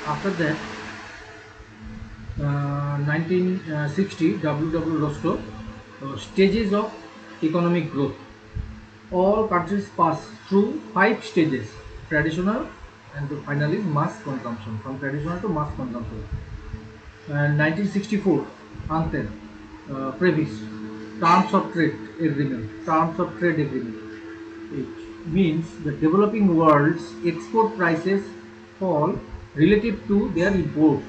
After that, 1960, W. Rostow, stages of economic growth. All countries pass through 5 stages: traditional, and the final is mass consumption. From traditional to mass consumption. And 1964, Anten, Previs, Terms of Trade Agreement. Terms of Trade Agreement. It means the developing world's export prices fall relative to their imports.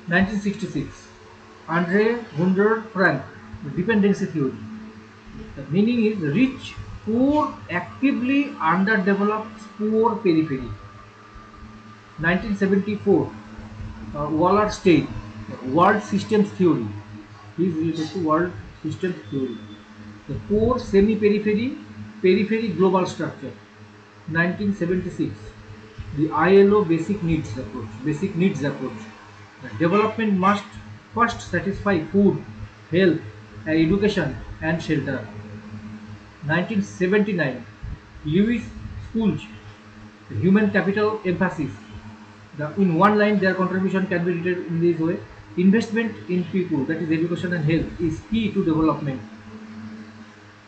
1966, Andre Wunder Frank, Dependency Theory. The meaning is rich, poor, actively underdeveloped, poor periphery. 1974, Wallerstein, World Systems Theory. He is related to World Systems Theory. The poor semi-periphery, periphery global structure. 1976, the ILO Basic Needs Approach. Basic Needs Approach. Development must first satisfy food, health, education, and shelter. 1979, Lewis Spulge, Human Capital Emphasis. In one line, their contribution can be written in this way: investment in people, that is education and health, is key to development.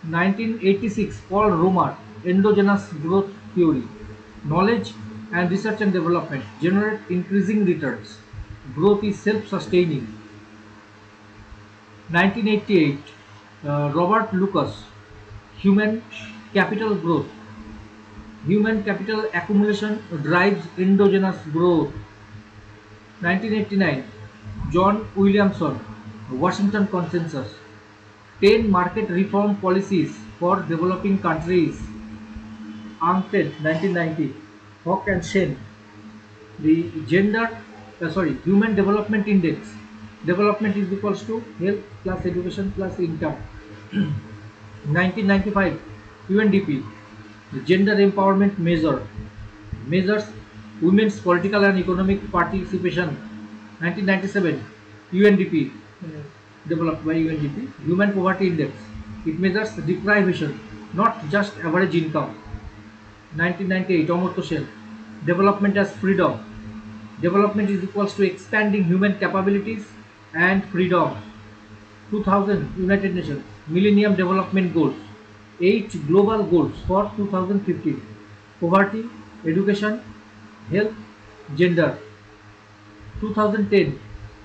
1986, Paul Romer, Endogenous Growth Theory. Knowledge and research and development generate increasing returns. Growth is self-sustaining. 1988, Robert Lucas, Human Capital Growth. Human capital accumulation drives endogenous growth. 1989, John Williamson, Washington Consensus. 10 market reform policies for developing countries. UNCTAD, 1990. Hock and Shen. The Human Development Index. Development is equals to health plus education plus income. 1995, UNDP. The Gender Empowerment Measure measures women's political and economic participation. 1997, UNDP, developed by UNDP. Human Poverty Index. It measures deprivation, not just average income. 1998, Amartya Sen. Development as freedom. Development is equals to expanding human capabilities and freedom. 2000, United Nations Millennium Development Goals. 8 global goals for 2015: poverty, education, health, gender. 2010,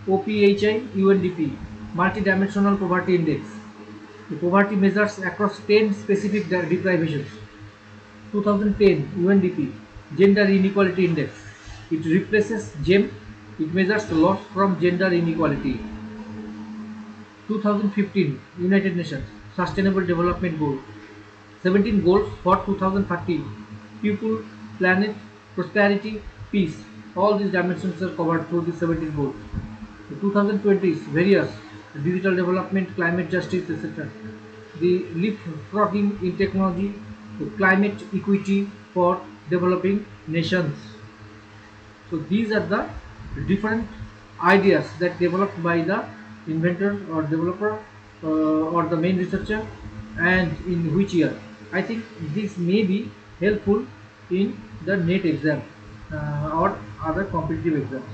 OPHI UNDP Multidimensional Poverty Index. The poverty measures across 10 specific deprivations. 2010, UNDP Gender Inequality Index. It replaces GEM. It measures the loss from gender inequality. 2015, United Nations Sustainable Development Goals. 17 goals for 2030: people, planet, prosperity, peace. All these dimensions are covered through the 17 goals. The 2020 is various: digital development, climate justice, etc. The leapfrogging in technology, the climate equity for developing nations. So these are the different ideas that developed by the inventor or developer or the main researcher, and in which year. I think this may be helpful in the NET exam or other competitive exams.